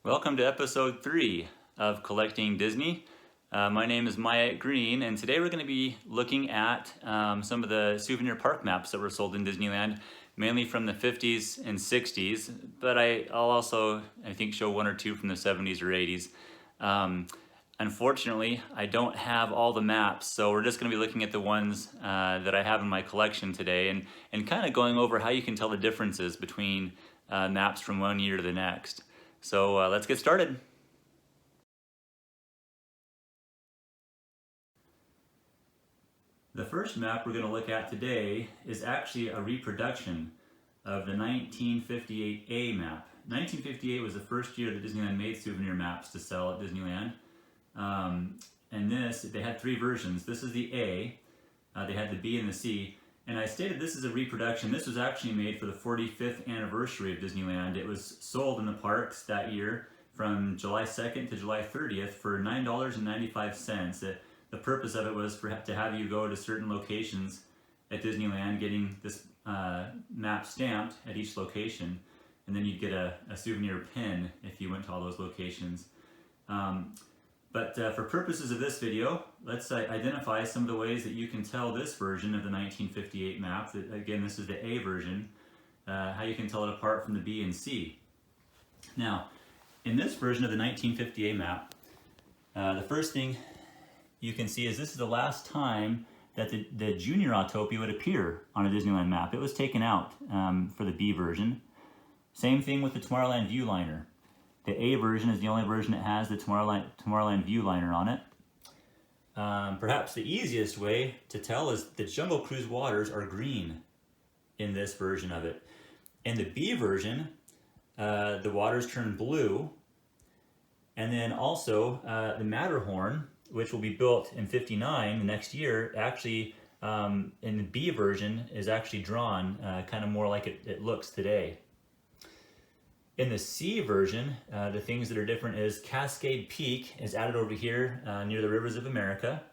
Welcome to episode 3 of Collecting Disney. My name is Myatt Green, and today we're going to be looking at some of the souvenir park maps that were sold in Disneyland, mainly from the 50s and 60s, but I'll also, I think, show one or two from the 70s or 80s. Unfortunately, I don't have all the maps, so we're just going to be looking at the ones that I have in my collection today and kind of going over how you can tell the differences between maps from one year to the next. So let's get started. The first map we're going to look at today is actually a reproduction of the 1958A map. 1958 was the first year that Disneyland made souvenir maps to sell at Disneyland. And they had three versions. This is the A, they had the B and the C. And I stated this is a reproduction. This was actually made for the 45th anniversary of Disneyland. It was sold in the parks that year from July 2nd to July 30th for $9.95. The purpose of it was to have you go to certain locations at Disneyland, getting this map stamped at each location, and then you'd get a souvenir pin if you went to all those locations. But for purposes of this video, let's identify some of the ways that you can tell this version of the 1958 map. Again, this is the A version, how you can tell it apart from the B and C. Now, in this version of the 1958 map, the first thing you can see is this is the last time that the Junior Autopia would appear on a Disneyland map. It was taken out for the B version. Same thing with the Tomorrowland Viewliner. The A version is the only version that has the Tomorrowland Viewliner on it. Perhaps the easiest way to tell is the Jungle Cruise waters are green in this version of it. In the B version, the waters turn blue. And then also the Matterhorn, which will be built in '59, the next year, actually in the B version is actually drawn kind of more like it looks today. In the C version, the things that are different is Cascade Peak is added over here near the Rivers of America.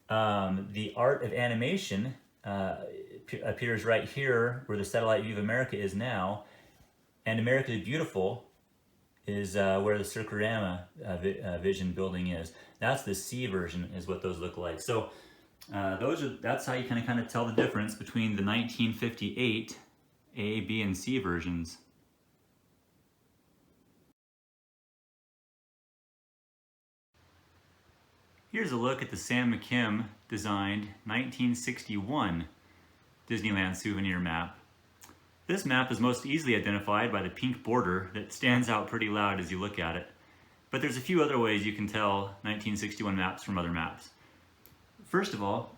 The Art of Animation appears right here where the Satellite View of America is now. And America the Beautiful is where the Circorama Vision building is. That's the C version, is what those look like. So that's how you kind of tell the difference between the 1958 A, B, and C versions. Here's a look at the Sam McKim designed 1961 Disneyland souvenir map. This map is most easily identified by the pink border that stands out pretty loud as you look at it. But there's a few other ways you can tell 1961 maps from other maps. First of all,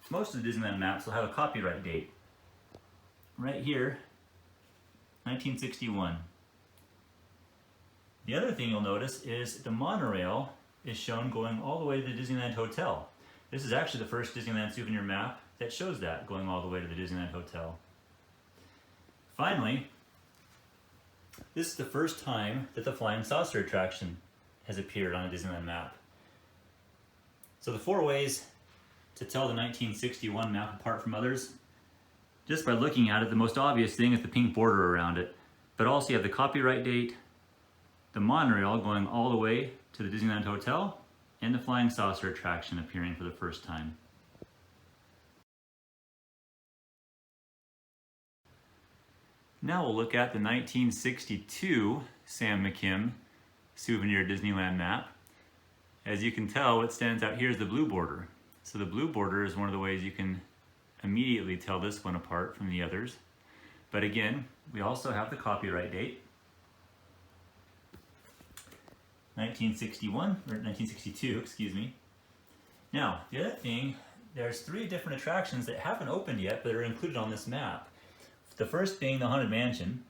most of the Disneyland maps will have a copyright date. Right here, 1961. The other thing you'll notice is the monorail is shown going all the way to the Disneyland Hotel. This is actually the first Disneyland souvenir map that shows that, going all the way to the Disneyland Hotel. Finally, this is the first time that the Flying Saucer attraction has appeared on a Disneyland map. So the four ways to tell the 1961 map apart from others, just by looking at it, the most obvious thing is the pink border around it. But also you have the copyright date, the monorail going all the way to the Disneyland Hotel, and the Flying Saucer attraction appearing for the first time. Now we'll look at the 1962 Sam McKim Souvenir Disneyland map. As you can tell, what stands out here is the blue border. So the blue border is one of the ways you can immediately tell this one apart from the others. But again, we also have the copyright date, 1962, excuse me. Now, the other thing, there's three different attractions that haven't opened yet but are included on this map. The first being the Haunted Mansion.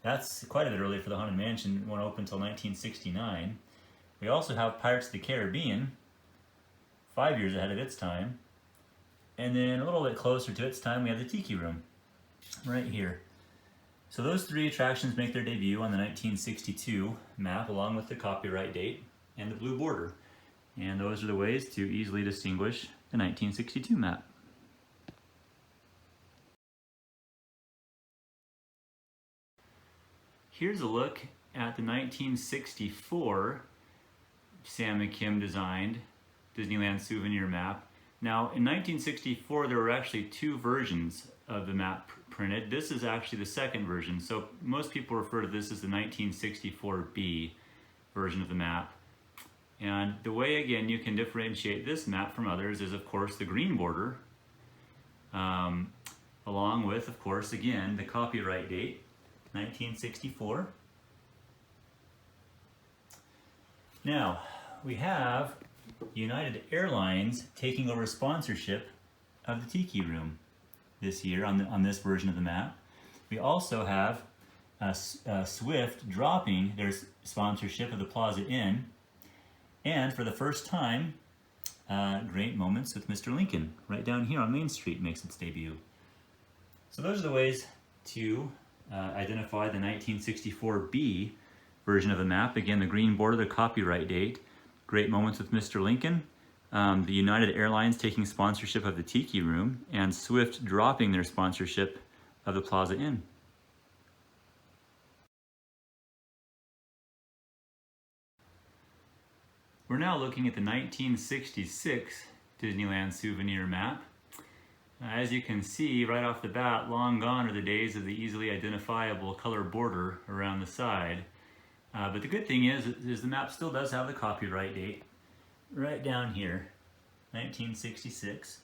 That's quite a bit early for the Haunted Mansion. It won't open until 1969. We also have Pirates of the Caribbean, 5 years ahead of its time. And then a little bit closer to its time, we have the Tiki Room, right here. So those three attractions make their debut on the 1962 map, along with the copyright date and the blue border. And those are the ways to easily distinguish the 1962 map. Here's a look at the 1964 Sam McKim designed Disneyland Souvenir map. Now, in 1964, there were actually two versions of the map printed. This is actually the second version, so most people refer to this as the 1964B version of the map. And the way, again, you can differentiate this map from others is, of course, the green border, along with, of course, again, the copyright date, 1964. Now, we have United Airlines taking over sponsorship of the Tiki Room this year on this version of the map. We also have Swift dropping their sponsorship of the Plaza Inn, and for the first time, Great Moments with Mr. Lincoln right down here on Main Street makes its debut. So those are the ways to identify the 1964B version of the map. Again, the green border, the copyright date, Great Moments with Mr. Lincoln, the United Airlines taking sponsorship of the Tiki Room, and Swift dropping their sponsorship of the Plaza Inn. We're now looking at the 1966 Disneyland Souvenir map. As you can see right off the bat, long gone are the days of the easily identifiable color border around the side. But the good thing is the map still does have the copyright date right down here, 1966.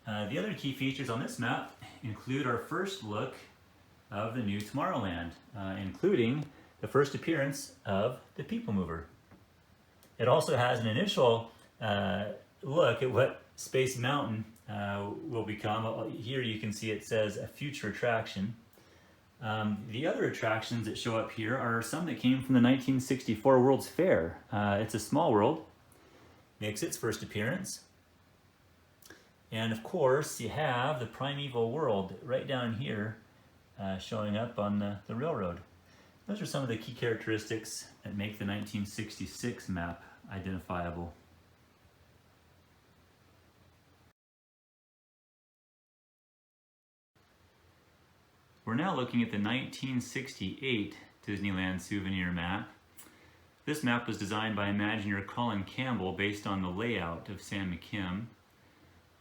The other key features on this map include our first look of the new Tomorrowland, including the first appearance of the People Mover. It also has an initial look at what Space Mountain will become. Here you can see it says a future attraction. The other attractions that show up here are some that came from the 1964 World's Fair. It's a Small World, makes its first appearance. And of course, you have the Primeval World right down here showing up on the railroad. Those are some of the key characteristics that make the 1966 map identifiable. We're now looking at the 1968 Disneyland Souvenir map. This map was designed by Imagineer Colin Campbell based on the layout of Sam McKim.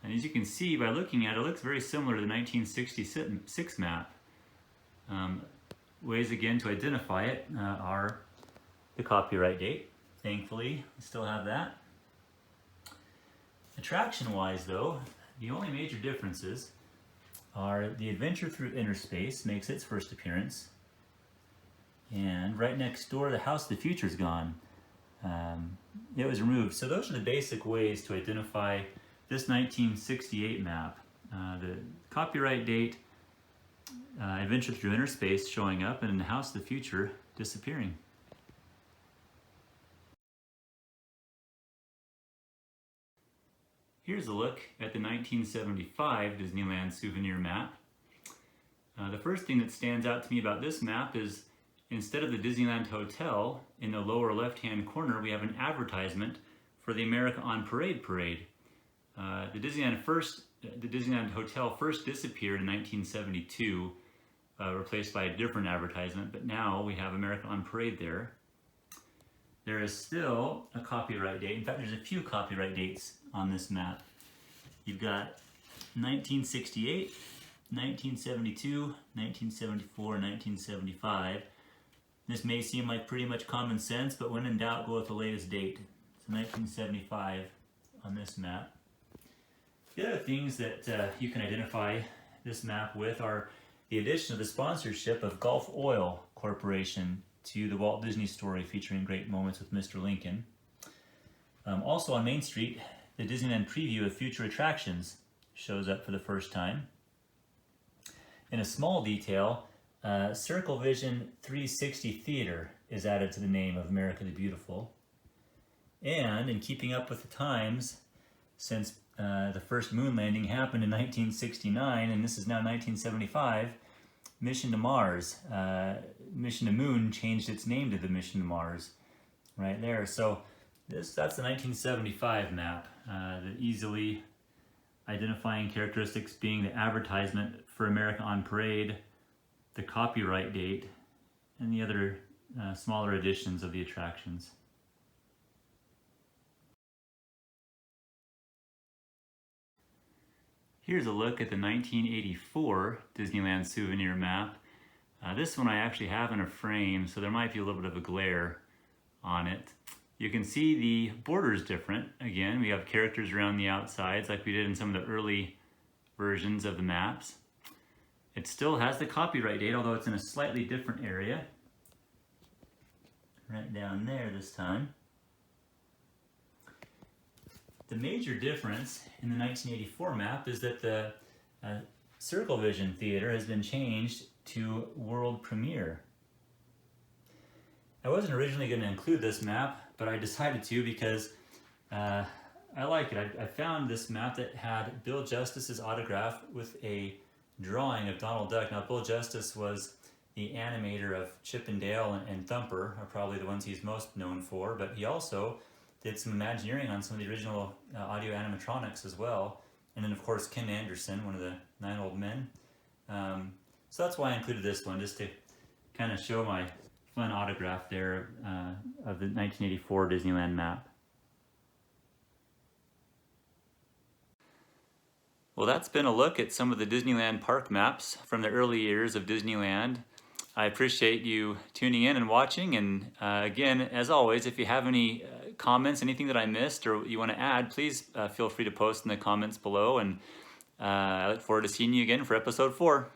And as you can see by looking at it, it looks very similar to the 1966 map. Ways again to identify it are the copyright date. Thankfully, we still have that. Attraction-wise though, the only major differences are the Adventure Through Inner Space makes its first appearance, and right next door the House of the Future is gone. It was removed. So those are the basic ways to identify this 1968 map. The copyright date, Adventure Through Inner Space showing up, and the House of the Future disappearing. Here's a look at the 1975 Disneyland Souvenir map. The first thing that stands out to me about this map is instead of the Disneyland Hotel, in the lower left-hand corner we have an advertisement for the America on Parade parade. The Disneyland Hotel first disappeared in 1972, replaced by a different advertisement, but now we have America on Parade there. There is still a copyright date. In fact, there's a few copyright dates on this map. You've got 1968, 1972, 1974, 1975. This may seem like pretty much common sense, but when in doubt, go with the latest date. So 1975 on this map. The other things that you can identify this map with are the addition of the sponsorship of Gulf Oil Corporation to the Walt Disney Story featuring Great Moments with Mr. Lincoln. Also on Main Street, the Disneyland preview of future attractions shows up for the first time. In a small detail, Circle Vision 360 Theater is added to the name of America the Beautiful. And in keeping up with the times, since the first moon landing happened in 1969, and this is now 1975, Mission to Mars, Mission to Moon changed its name to the Mission to Mars, right there. So that's the 1975 map. The easily identifying characteristics being the advertisement for America on Parade, the copyright date, and the other smaller editions of the attractions. Here's a look at the 1984 Disneyland Souvenir map. This one I actually have in a frame, so there might be a little bit of a glare on it. You can see the border's different. Again, we have characters around the outsides like we did in some of the early versions of the maps. It still has the copyright date, although it's in a slightly different area. Right down there this time. The major difference in the 1984 map is that the Circle Vision Theater has been changed to World Premiere. I wasn't originally going to include this map, but I decided to because I like it. I found this map that had Bill Justice's autograph with a drawing of Donald Duck. Now, Bill Justice was the animator of Chip and Dale and Thumper, are probably the ones he's most known for, but he also did some Imagineering on some of the original audio animatronics as well. And then, of course, Ken Anderson, one of the 9 Old Men. So that's why I included this one, just to kind of show my fun autograph there of the 1984 Disneyland map. Well, that's been a look at some of the Disneyland park maps from the early years of Disneyland. I appreciate you tuning in and watching, and again, as always, if you have any comments, anything that I missed or you want to add, please feel free to post in the comments below, and I look forward to seeing you again for episode 4.